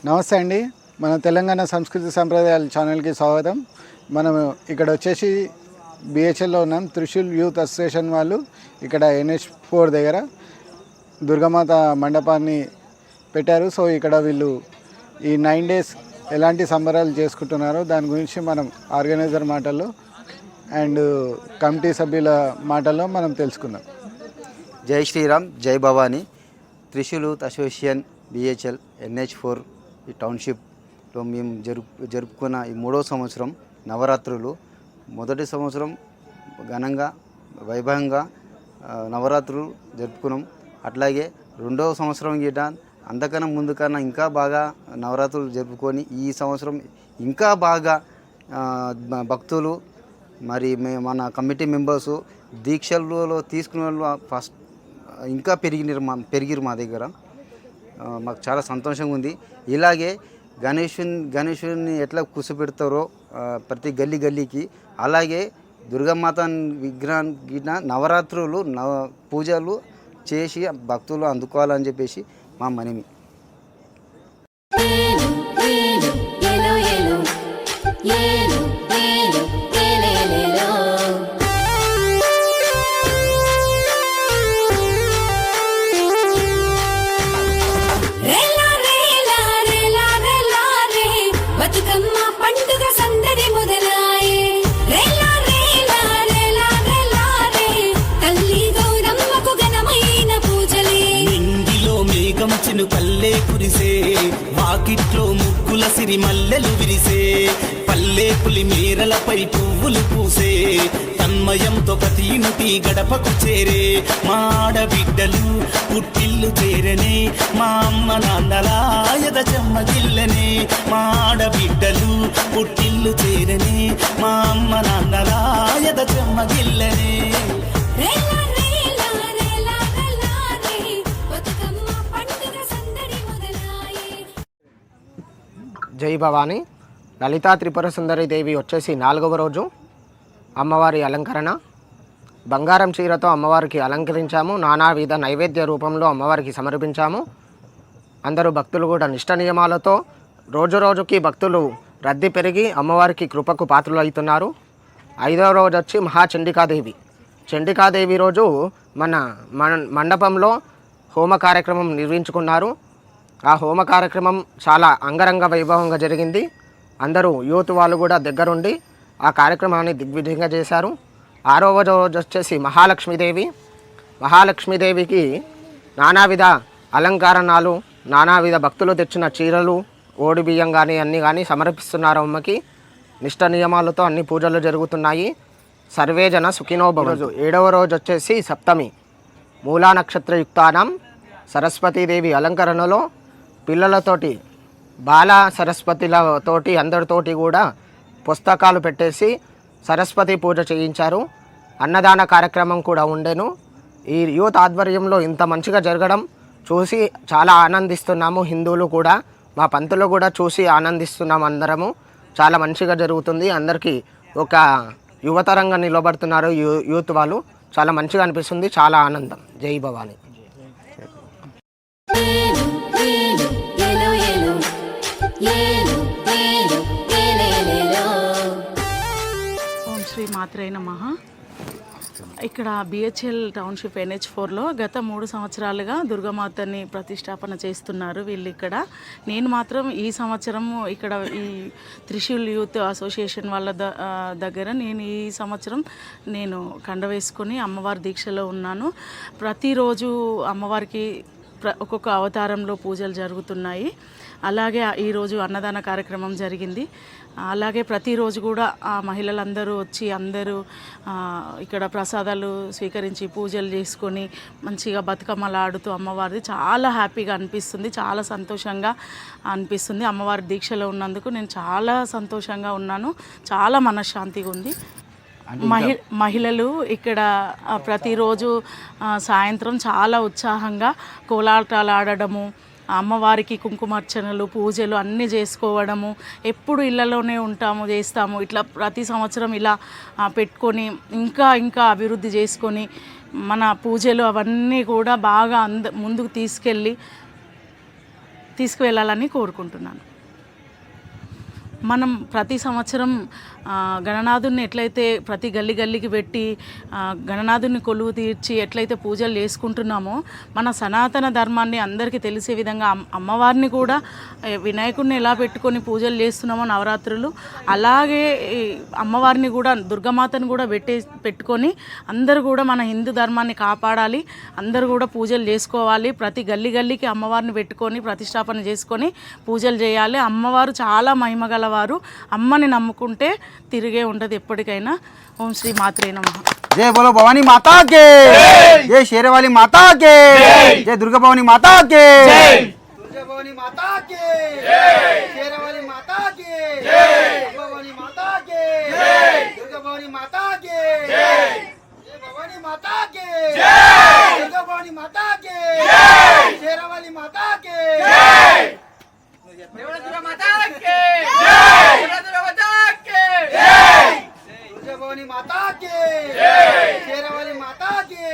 నమస్తే అండి. మన తెలంగాణ సంస్కృతి సంప్రదాయాల ఛానల్కి స్వాగతం. మనం ఇక్కడ వచ్చేసి బిహెచ్ఎల్లో ఉన్నాం. త్రిశూల్ యూత్ అసోసియేషన్ వాళ్ళు ఇక్కడ NH4 దగ్గర దుర్గామాత మండపాన్ని పెట్టారు. సో ఇక్కడ వీళ్ళు ఈ 9 days ఎలాంటి సంబరాలు చేసుకుంటున్నారో దాని గురించి మనం ఆర్గనైజర్ మాటల్లో అండ్ కమిటీ సభ్యుల మాటల్లో మనం తెలుసుకుందాం. జై శ్రీరామ్, జై Bhavani. Trishul youth association BHL NH4 ఈ టౌన్షిప్లో మేము జరుపుకున్న ఈ 3వ సంవత్సరం నవరాత్రులు. మొదటి సంవత్సరం ఘనంగా వైభవంగా నవరాత్రులు జరుపుకున్నాం. అట్లాగే 2వ సంవత్సరం గిట అంతకన్నా ముందుకన్నా ఇంకా బాగా నవరాత్రులు జరుపుకొని ఈ సంవత్సరం ఇంకా బాగా భక్తులు మరి మన కమిటీ మెంబర్సు దీక్షలలో తీసుకునే వాళ్ళు ఫస్ట్ ఇంకా పెరిగిరు మా దగ్గర. మాకు చాలా సంతోషంగా ఉంది. ఇలాగే గణేశుని ఎట్లా కూర్చోపెడతారో ప్రతి గల్లీకి అలాగే దుర్గామాత విగ్రహానికి నవరాత్రులు పూజలు చేసి భక్తులు అందుకోవాలని చెప్పేసి మా మనవి. పల్లె కురిసే వాకిట్లో ముగ్గుల సిరి మల్లెలు విరిసే పల్లె పులి మేరలపై పువ్వులు పూసే తన్మయంతో ప్రతి ఇంటి గడపకు చేరే మా ఆడబిడ్డలు పుట్టిల్లు చేరనే మా అమ్మ నాన్నలాయద చెమ్మగిల్లనే మా ఆడబిడ్డలు పుట్టిల్లు చేరనే మా అమ్మ నాన్నలాయద చెమ్మగిల్లనే. జై భవానీ. లలితా త్రిపుర సుందరి దేవి వచ్చేసి 4వ రోజు అమ్మవారి అలంకరణ. బంగారం చీరతో అమ్మవారికి అలంకరించాము. నానావిధ నైవేద్య రూపంలో అమ్మవారికి సమర్పించాము. అందరూ భక్తులు కూడా నిష్ట నియమాలతో రోజుకి భక్తులు రద్దీ పెరిగి అమ్మవారికి కృపకు పాత్రలు అవుతున్నారు. 5వ రోజు వచ్చి మహాచండికాదేవి. చండికాదేవి రోజు మన మండపంలో హోమ కార్యక్రమం నిర్వహించుకున్నారు. ఆ హోమ కార్యక్రమం చాలా అంగరంగ వైభవంగా జరిగింది. అందరూ యూత్ వాళ్ళు కూడా దగ్గరుండి ఆ కార్యక్రమాన్ని దిగ్విజయంగా చేశారు. 6వ రోజు వచ్చేసి మహాలక్ష్మీదేవి. మహాలక్ష్మీదేవికి నానావిధ అలంకరణాలు, నానావిధ భక్తులు తెచ్చిన చీరలు, ఓడి బియ్యం కానీ అన్నీ కానీ సమర్పిస్తున్నారు అమ్మకి. నిష్ట నియమాలతో అన్ని పూజలు జరుగుతున్నాయి. సర్వేజన సుఖినో భవంతు. 7వ రోజు వచ్చేసి సప్తమి. మూలా నక్షత్రయుక్తానం సరస్వతీదేవి అలంకరణలో పిల్లలతోటి బాల సరస్వతులతోటి అందరితోటి కూడా పుస్తకాలు పెట్టేసి సరస్వతి పూజ చేయించారు. అన్నదాన కార్యక్రమం కూడా ఉండెను. ఈ యూత్ ఆధ్వర్యంలో ఇంత మంచిగా జరగడం చూసి చాలా ఆనందిస్తున్నాము. హిందువులు కూడా మా పంతులు కూడా చూసి ఆనందిస్తున్నాము. అందరము చాలా మంచిగా జరుగుతుంది. అందరికీ ఒక యువతరంగా నిలబడుతున్నారు యూత్ వాళ్ళు. చాలా మంచిగా అనిపిస్తుంది. చాలా ఆనందం. జై భవానీ. ఓం శ్రీ మాత్రే నమః. ఇక్కడ BHL టౌన్షిప్ NH4లో గత 3 సంవత్సరాలుగా దుర్గామాతని ప్రతిష్టాపన చేస్తున్నారు వీళ్ళు ఇక్కడ. నేను మాత్రం ఈ సంవత్సరం ఇక్కడ ఈ త్రిశూల్ యూత్ అసోసియేషన్ వాళ్ళ దగ్గర నేను ఈ సంవత్సరం నేను కండ వేసుకొని అమ్మవారి దీక్షలో ఉన్నాను. ప్రతిరోజు అమ్మవారికి ఒక్కొక్క అవతారంలో పూజలు జరుగుతున్నాయి. అలాగే ఈరోజు అన్నదాన కార్యక్రమం జరిగింది. అలాగే ప్రతిరోజు కూడా ఆ మహిళలందరూ వచ్చి అందరూ ఇక్కడ ప్రసాదాలు స్వీకరించి పూజలు చేసుకొని మంచిగా బతుకమ్మలు ఆడుతూ అమ్మవారిది చాలా హ్యాపీగా అనిపిస్తుంది. చాలా సంతోషంగా అనిపిస్తుంది. అమ్మవారి దీక్షలో ఉన్నందుకు నేను చాలా సంతోషంగా ఉన్నాను. చాలా మనశ్శాంతిగా ఉంది. మహిళలు ఇక్కడ ప్రతిరోజు సాయంత్రం చాలా ఉత్సాహంగా కోలాటాలు ఆడడము, అమ్మవారికి కుంకుమార్చనలు, పూజలు అన్నీ చేసుకోవడము, ఎప్పుడు ఇళ్ళలోనే ఉంటాము, చేస్తాము. ఇట్లా ప్రతి సంవత్సరం ఇలా పెట్టుకొని ఇంకా ఇంకా అభివృద్ధి చేసుకొని మన పూజలు అవన్నీ కూడా బాగా ముందుకు తీసుకువెళ్ళాలని కోరుకుంటున్నాను. మనం ప్రతి సంవత్సరం గణనాథుని ఎట్లయితే ప్రతి గల్లీ గల్లీకి పెట్టి గణనాథుని కొలువు తీర్చి ఎట్లయితే పూజలు చేసుకుంటున్నామో మన సనాతన ధర్మాన్ని అందరికీ తెలిసే విధంగా అమ్మవారిని కూడా వినాయకుడిని ఎలా పెట్టుకొని పూజలు చేస్తున్నామో నవరాత్రులు, అలాగే అమ్మవారిని కూడా దుర్గమాతను కూడా పెట్టుకొని అందరూ కూడా మన హిందూ ధర్మాన్ని కాపాడాలి. అందరూ కూడా పూజలు చేసుకోవాలి. ప్రతి గల్లీ గల్లీకి అమ్మవారిని పెట్టుకొని ప్రతిష్టాపన చేసుకొని పూజలు చేయాలి. అమ్మవారు చాలా మహిమగలవారు. అమ్మని నమ్ముకుంటే తిరిగే ఉండదు ఎప్పటికైనా. ఓం శ్రీ మాత్రే నమః. जय बोलो भवानी माता के जय, शेरवाली माता के जय, दुर्गा भवानी माता के दुर्गा भवानी माता के शेरवाली माता के भवानी माता के दुर्गा भवानी माता के भवानी माता के दुर्गा भवानी माता के शेरवाली माता के दुर्गा माता के दुर्गा भवानी माता के शेरवाली माता के